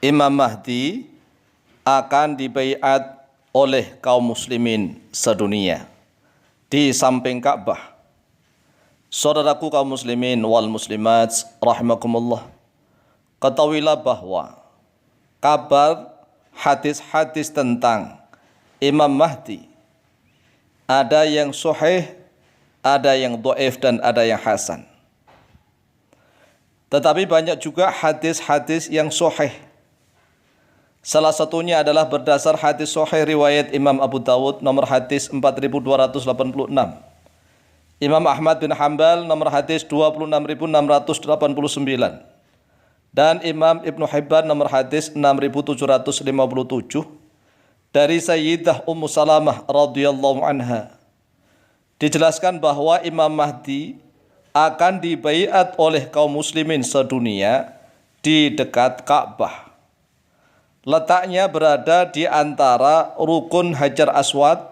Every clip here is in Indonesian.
Imam Mahdi akan dibaiat oleh kaum muslimin sedunia di samping Ka'bah. Saudaraku kaum muslimin wal muslimat rahimakumullah, ketahuilah bahwa kabar hadis-hadis tentang Imam Mahdi ada yang sahih, ada yang dhaif dan ada yang hasan. Tetapi banyak juga hadis-hadis yang sahih. Salah satunya adalah berdasar hadis sahih riwayat Imam Abu Dawud nomor hadis 4286. Imam Ahmad bin Hanbal nomor hadis 26689. Dan Imam Ibnu Hibban nomor hadis 6757 dari Sayyidah Ummu Salamah radhiyallahu anha. Dijelaskan bahwa Imam Mahdi akan dibaiat oleh kaum muslimin sedunia di dekat Ka'bah. Letaknya berada di antara rukun Hajar Aswad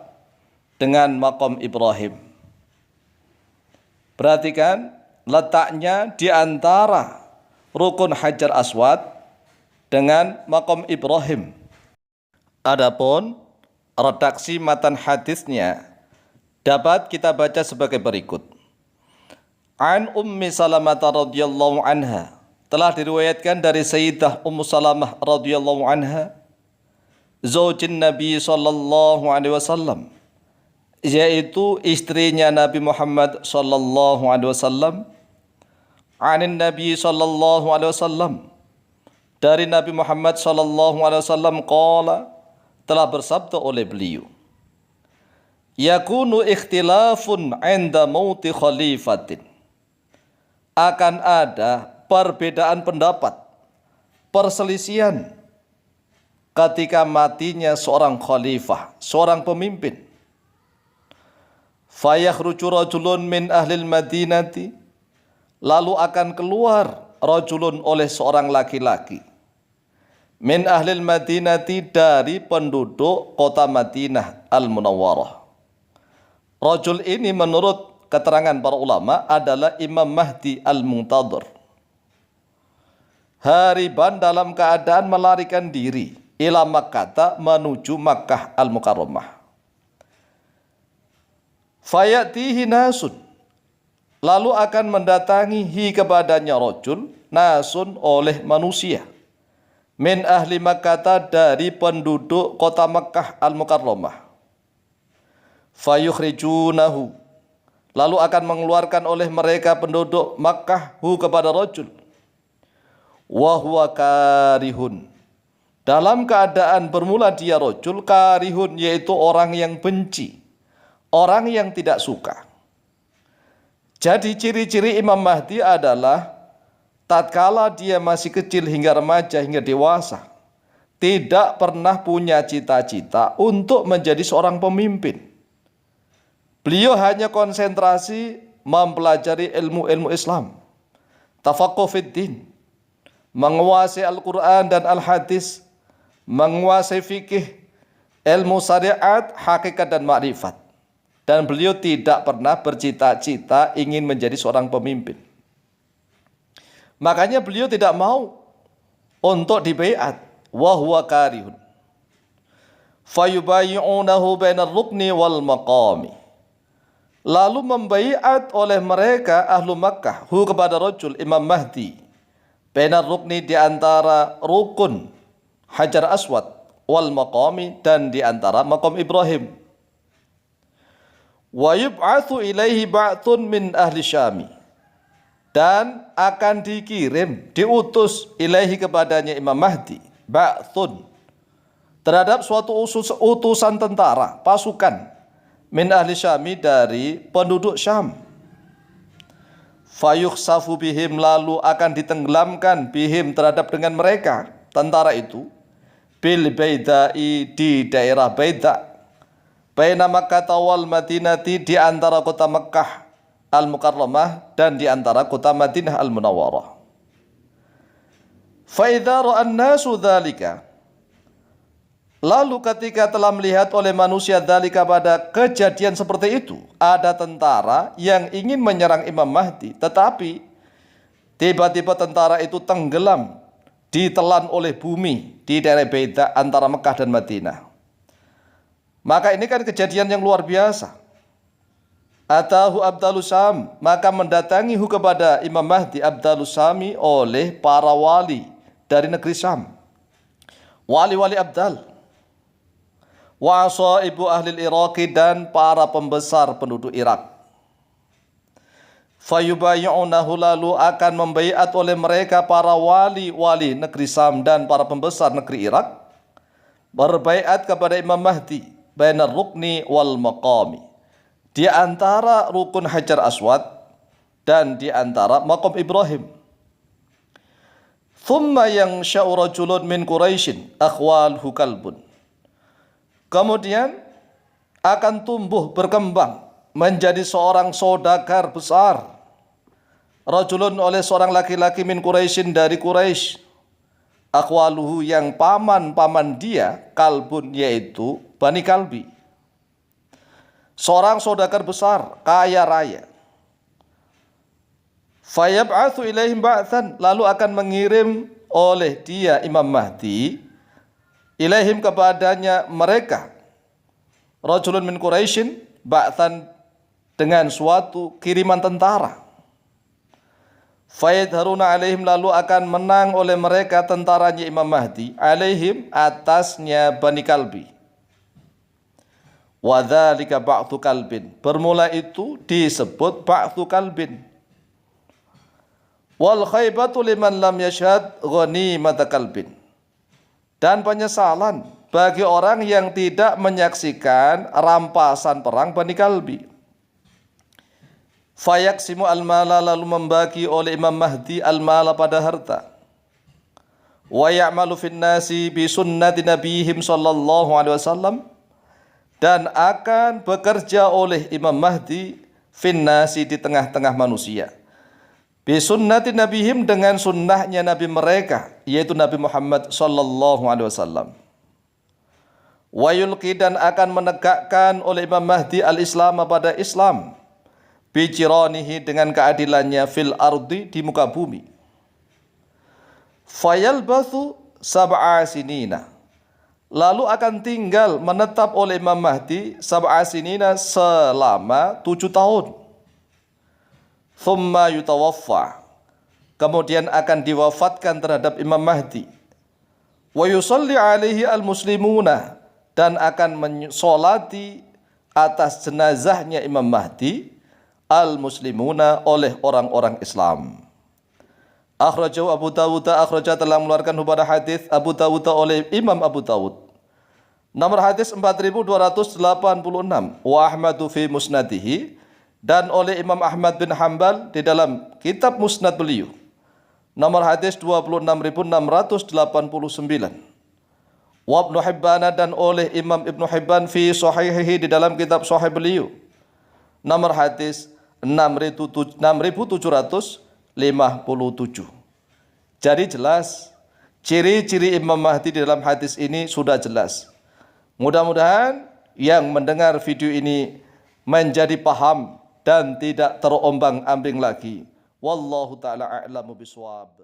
dengan Maqam Ibrahim. Perhatikan, letaknya di antara rukun Hajar Aswad dengan Maqam Ibrahim. Adapun redaksi matan hadisnya dapat kita baca sebagai berikut. An Ummi Salamah radhiyallahu anha, telah diriwayatkan dari Sayyidah Ummu Salamah radhiyallahu anha, zaujin Nabi sallallahu alaihi wasallam, yaitu istrinya Nabi Muhammad sallallahu alaihi wasallam, anin Nabi sallallahu alaihi wasallam, dari Nabi Muhammad sallallahu alaihi wasallam qala, telah bersabda oleh beliau, yakunu ikhtilafun 'inda mauti khalifatin, akan ada perbedaan pendapat, perselisihan ketika matinya seorang khalifah, seorang pemimpin. Fayakhruju rajulun min ahlil madinati, lalu akan keluar rajulun oleh seorang laki-laki, min ahlil madinati, dari penduduk kota Madinah al-Munawwarah. Rajul ini menurut keterangan para ulama adalah Imam Mahdi al-Muntadhir. Hariban, dalam keadaan melarikan diri, ila Makkah, menuju Makkah al-Mukarramah. Fayatihi nasun, lalu akan mendatangi kepadanya rajul, nasun oleh manusia, min ahli Makkah, dari penduduk kota Makkah al-Mukarramah. Fayukhrijunahu, lalu akan mengeluarkan oleh mereka penduduk Makkah kepada rajul, wa huwa karihun, dalam keadaan bermula dia rajul karihun, yaitu orang yang benci, orang yang tidak suka. Jadi ciri-ciri Imam Mahdi adalah tatkala dia masih kecil hingga remaja hingga dewasa, tidak pernah punya cita-cita untuk menjadi seorang pemimpin. Beliau hanya konsentrasi mempelajari ilmu-ilmu Islam, tafaqquh fid din, menguasai Al-Quran dan Al-Hadis, menguasai fikih, ilmu syariat, hakikat dan makrifat. Dan beliau tidak pernah bercita-cita ingin menjadi seorang pemimpin. Makanya beliau tidak mau untuk dibaiat, wa huwa karihun. Fayubayi'unahu bainar rukni wal maqami, lalu membaiat oleh mereka ahlu Makkah kepada rajul Imam Mahdi, bainar rukni, di antara rukun Hajar Aswad, wal maqami, dan di antara Maqam Ibrahim. Wa yub'atsu ilaihi ba'tsun min ahli Syami, dan akan dikirim, diutus ilaihi kepadanya Imam Mahdi, ba'tsun, terhadap suatu utusan tentara, pasukan, min ahli Syami, dari penduduk Syam. Fayukhsafu bihim, lalu akan ditenggelamkan, bihim, terhadap dengan mereka, tentara itu, bil Baidai, di daerah Baida, baina Makkah wal Madinati, di antara kota Makkah al-Mukarramah dan di antara kota Madinah al-Munawwarah. Fa idza ra'an nasu dzalika, lalu ketika telah melihat oleh manusia dzalika, pada kejadian seperti itu, ada tentara yang ingin menyerang Imam Mahdi, tetapi tiba-tiba tentara itu tenggelam ditelan oleh bumi di daerah Baidah antara Mekah dan Madinah. Maka ini kan kejadian yang luar biasa. Atahu Abdalus Sam, maka mendatangi kepada Imam Mahdi Abdalus Sami oleh para wali dari negeri Syam. Wali-wali Abdal. Wa asaibu ahli Iraqi, dan para pembesar penduduk Irak. Fayubayyunahu, lalu akan membaiat oleh mereka para wali-wali negeri Syam dan para pembesar negeri Irak berbaiat kepada Imam Mahdi bainar rukni wal maqami, di antara rukun Hajar Aswad dan di antara maqam Ibrahim. Thumma yansha'u rajulun min Quraisyin akhwaluhu kalbun, kemudian akan tumbuh berkembang menjadi seorang saudagar besar, rajulun oleh seorang laki-laki min Quraisyin dari Quraisy, akhwaluhu yang paman-paman dia, kalbun yaitu Bani Kalbi, seorang saudagar besar, kaya raya. Fayab'atsu ilaihim ba'tsan, lalu akan mengirim oleh dia Imam Mahdi ilaihim kepadanya mereka, rajulun min Quraisyin, ba'tsan dengan suatu kiriman tentara. Fayadharuna alaihim, lalu akan menang oleh mereka tentaranya Imam Mahdi, alaihim atasnya Bani Kalbi. Wa dzalika ba'tsu kalbin, bermula itu disebut ba'tsu kalbin. Wal khaybatu liman lam yashhad ghanimata kalbin, dan penyesalan bagi orang yang tidak menyaksikan rampasan perang Bani Kalbi. Fayaksimu al-mala, lalu membagi oleh Imam Mahdi al-mala pada harta. Wa ya'malu fin nasi bi sunnati nabihim sallallahu alaihi wasallam, dan akan bekerja oleh Imam Mahdi fin nasi, di tengah-tengah manusia, bi sunnati nabihim, dengan sunnahnya nabi mereka, yaitu Nabi Muhammad sallallahu alaihi wasallam. Wa yulqi, dan akan menegakkan oleh Imam Mahdi al-Islam pada Islam, bijiranihi, dengan keadilannya, fil ardi, di muka bumi. Fayalbathu sab'a sinina, lalu akan tinggal menetap oleh Imam Mahdi sab'a sinina, selama 7 tahun. Thumma yutawaffa, kemudian akan diwafatkan terhadap Imam Mahdi. Wa yusalli alaihi al-muslimuna, dan akan mensolati atas jenazahnya Imam Mahdi al-muslimuna, oleh orang-orang Islam. Akhrajahu Abu Dawud, akhraja telah mengeluarkan pada hadis Abu Dawud oleh Imam Abu Dawud. Nomor hadis 4286. Wa Ahmadu fi musnadihi, dan oleh Imam Ahmad bin Hanbal di dalam kitab musnad beliau. Nomor hadis 26689. Wa Ibnu Hibban, dan oleh Imam Ibnu Hibban fi sahihihi, di dalam kitab sahih beliau. Nomor hadis 6757. Jadi jelas ciri-ciri Imam Mahdi di dalam hadis ini sudah jelas. Mudah-mudahan yang mendengar video ini menjadi paham dan tidak terombang-ambing lagi. Wallahu ta'ala a'lamu bishawab.